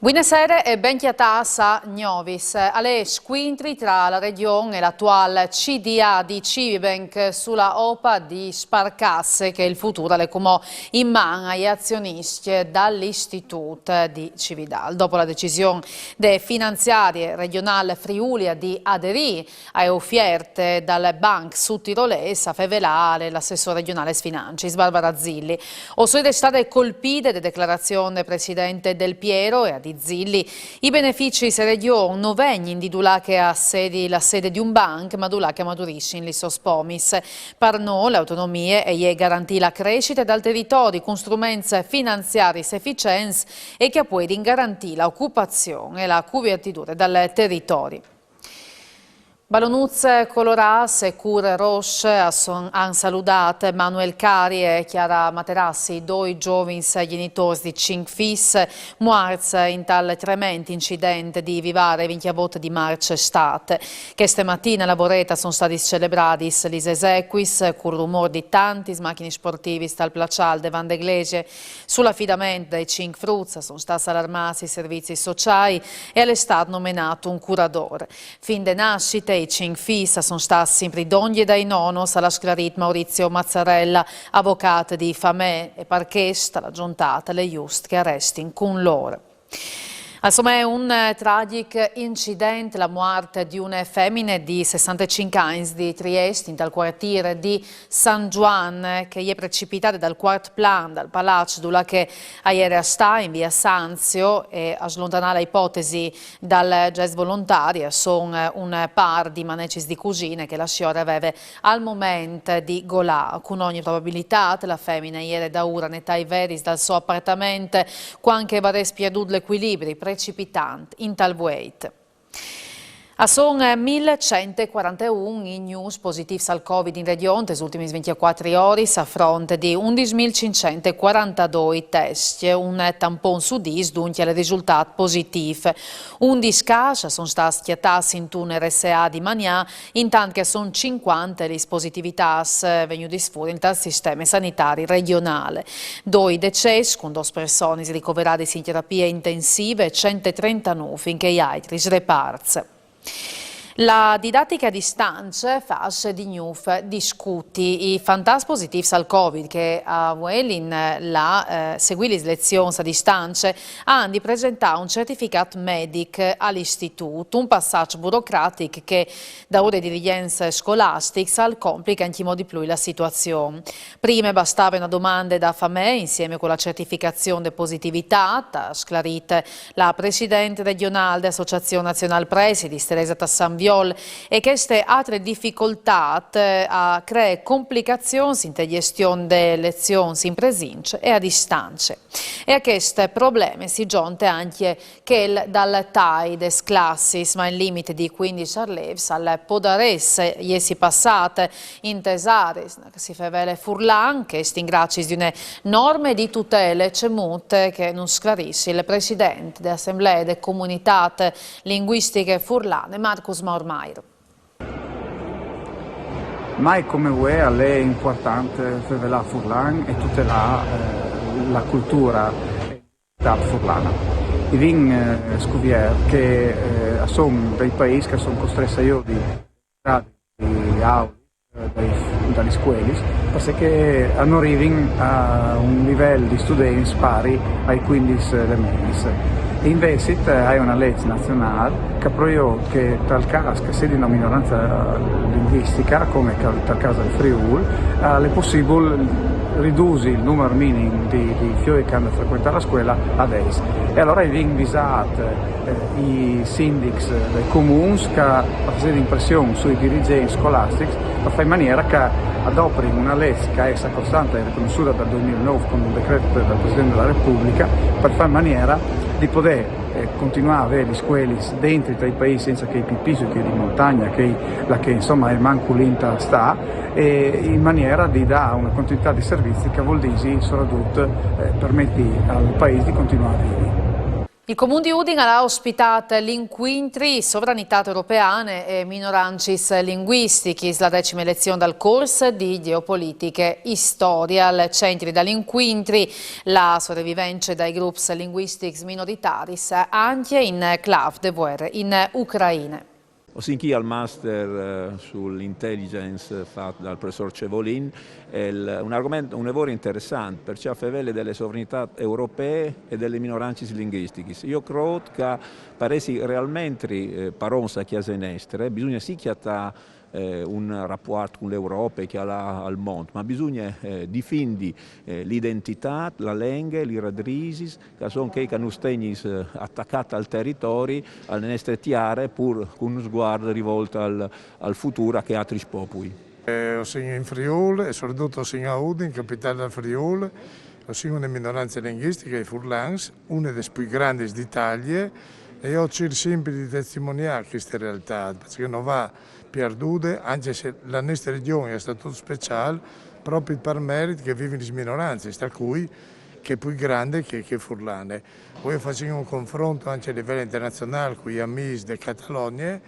Buonasera e ben chiatas a Novis. Alle squintri tra la regione e l'attuale CDA di Civibank sulla OPA di Sparcasse che il futuro le comò in mano agli azionisti dall'Istituto di Cividal. Dopo la decisione delle finanziarie regionali Friulia di aderire alle offerte dalle banche sudtirolese a fevelare l'assessore regionale Sfinanci, Barbara Zilli. O sono state colpite le dichiarazioni del presidente Del Piero e a di Zilli, i benefici se regione non vengono individuati che a la sede di un banco, ma che maturisce in lissos pomis. Per noi l'autonomia è garantire la crescita dal territorio con strumenti finanziari efficienti e che poi garantire l'occupazione e la copertura dal territorio. Ballonuzze colorate e cure rosse hanno salutato Manuel Cari e Chiara Materassi, due giovani genitori di 5 figli, morti in tale tremendo incidente di Vivare 28 di marzo estate. Questa mattina a Lavoreta sono stati celebrati gli esequis con il rumore di tanti macchine sportive dal Placial de Van de Glege. Sull'affidamento dei 5 frutti sono stati allarmati i servizi sociali e all'estate nominato un curatore. Fin de nascite i 5 figli sono stati sempre dogni dai nonos alla sclarit Maurizio Mazzarella, avvocato di Famè e Parchesta, la giuntata le just che arresti con loro. Insomma, è un tragico incidente, la morte di una femmina di 65 anni di Trieste, dal quartiere di San Juan, che è precipitata dal quarto piano del palazzo dove che ieri sta in via Sanzio e a slontanare l'ipotesi dal gest volontario sono un par di manecis di cucine che la signora aveva al momento di golà. Con ogni probabilità la femmina ieri da ora nei veris dal suo appartamento quando va perduto l'equilibrio precipitante in tal weight. Sono 1141 i news positivi al Covid in regione nelle ultime 24 ore a fronte di 11.542 test, un tampon su 10 dunque il risultato positivo. 11 casi sono stati schiattati in un RSA di Mania, intanto che sono 50 le positività venute fuori dal sistema sanitario regionale. 2 decessi con 2 persone ricoverate in terapie intensive e 139 in che altri reparti. La didattica a distanza fa di NUF discuti i fantasmi positivi al Covid che a Wellin seguì le lezioni a distanza hanno di presentare un certificato medico all'istituto, un passaggio burocratico che da ore di dirigenza scolastica complica in modo di più la situazione. Prima bastava una domanda da Famè insieme con la certificazione di positività, ha sclarito la Presidente regionale dell'Associazione Nazionale Presidi, Teresa Tassanvio, e queste altre difficoltà creano complicazioni in gestione delle lezioni in presenza e a distanza. E a questi problemi si giunge anche che dal TAI des classi, ma in limite di 15 allievi, al Podarese, iesi passate in Tesare, che si fevele Furlan, che stingracci di una norme di tutele cemute che non sclarisce il Presidente dell'Assemblea delle Comunità Linguistiche Furlane, Marcus Maurmairo. Mai come UE è importante fare Furlan e tutelare la cultura furlana. I vin scovier che sono dei paesi che sono costretti io di auli dalle scuole perché hanno arrivato a un livello di studenti pari ai 15 elementi. Invece hai una legge nazionale che proprio che tal caso che sei di una minoranza linguistica come tal caso del Friuli è possibile ridurre il numero minimo di fiori che hanno frequentato la scuola a 10. E allora hai invisato i sindici dei comuni che fanno impressione sui dirigenti scolastici per fare in maniera che adoperi una legge che è sacrosanta e riconosciuta dal 2009 con un decreto del Presidente della Repubblica per fare in maniera di poter continuare a avere le scuole dentro i paesi senza che i pipisi che di montagna, che insomma il manco l'inta sta, in maniera di dare una continuità di servizi che vuol dire soprattutto permetti al paese di continuare a vivere. Il Comune di Udine ha ospitato l'inquintri Sovranitate Europeane e Minorancis Linguistichis, la 10ª elezione dal corso di Geopolitiche Storia. Al centro dall'inquintri la sopravvivenza dai gruppi linguistici minoritaris anche in clave de guerre in Ucraina. Ho sentito al master sull'intelligence fatto dal professor Cevolin, un lavoro interessante perché favela delle sovranità europee e delle minoranze linguistiche. Io credo che paresi realmente paronsa chiasenestre, bisogna sì chiattare un rapporto con l'Europa e al mondo, ma bisogna difendere l'identità, la lingua, le radici, che sono che non stanno attaccate al territorio, alle nostre terre, pur con uno sguardo rivolto al futuro che altri popoli. Ho segno in Friuli e soprattutto ho segno a Udine, capitale del Friuli, ho segno una minoranza linguistica, i Furlans, una delle più grandi d'Italia, e ho cercato sempre di testimoniare questa realtà, perché non va perduta, anche se la nostra regione è stata speciale, proprio per merito che vivono le minoranze, tra cui che è più grande che Furlane. Poi facciamo un confronto anche a livello internazionale con gli amici di Catalogna,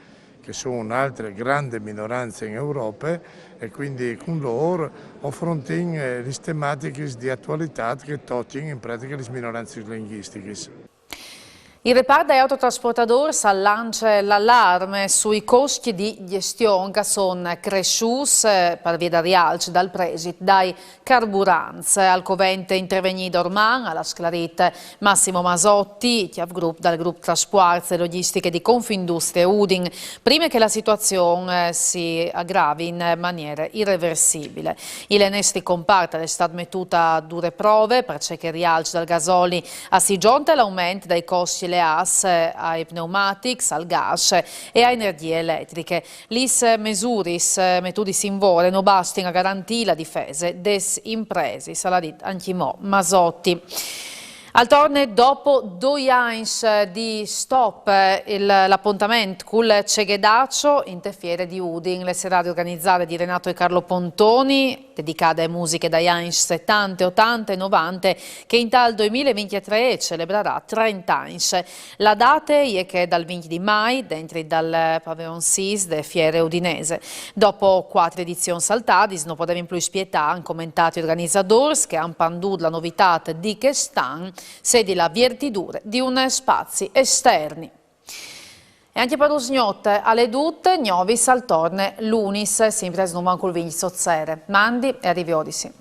che sono altre grandi minoranze in Europa, e quindi con loro affrontiamo le tematiche di attualità che toccano in pratica le minoranze linguistiche. Il reparto degli autotrasportatori lancia l'allarme sui costi di gestione che sono cresciuti per via da rialzo dal presito dai carburanti. Al covente intervenuto ormai alla sclarita Massimo Masotti, dal gruppo Trasporti e Logistiche di Confindustria Udine, prima che la situazione si aggravi in maniera irreversibile. Il nostro comparto è stato mettuto a dure prove perché il rialzo dal gasoli assoggiunta l'aumento dei costi AS, ai pneumatics, al gas e a energie elettriche. Le misure messe in volo non bastano a garantire la difesa des imprese, l'ha detto anche Masotti. Al torne dopo 2 anni di stop l'appuntamento col Cegedaccio in Fiere di Udine, le serate organizzate di Renato e Carlo Pontoni, dedicate a musiche dagli anni 70, 80 e 90, che in tal 2023 celebrerà 30 anni. La data è che dal 20 di maggio, dentro dal Pavillon 6 de Fiere Udinese. Dopo 4 edizioni saltate, non potevano più spietare, hanno commentato gli organizzatori che hanno panduto la novità di quest'anno, sedi la vertidura di un spazi esterni. E anche per Usgnotte, alle dute, Gnovis al torne l'Unis, sempre non manco il vigno sozzere. Mandi e arrivi Odisi.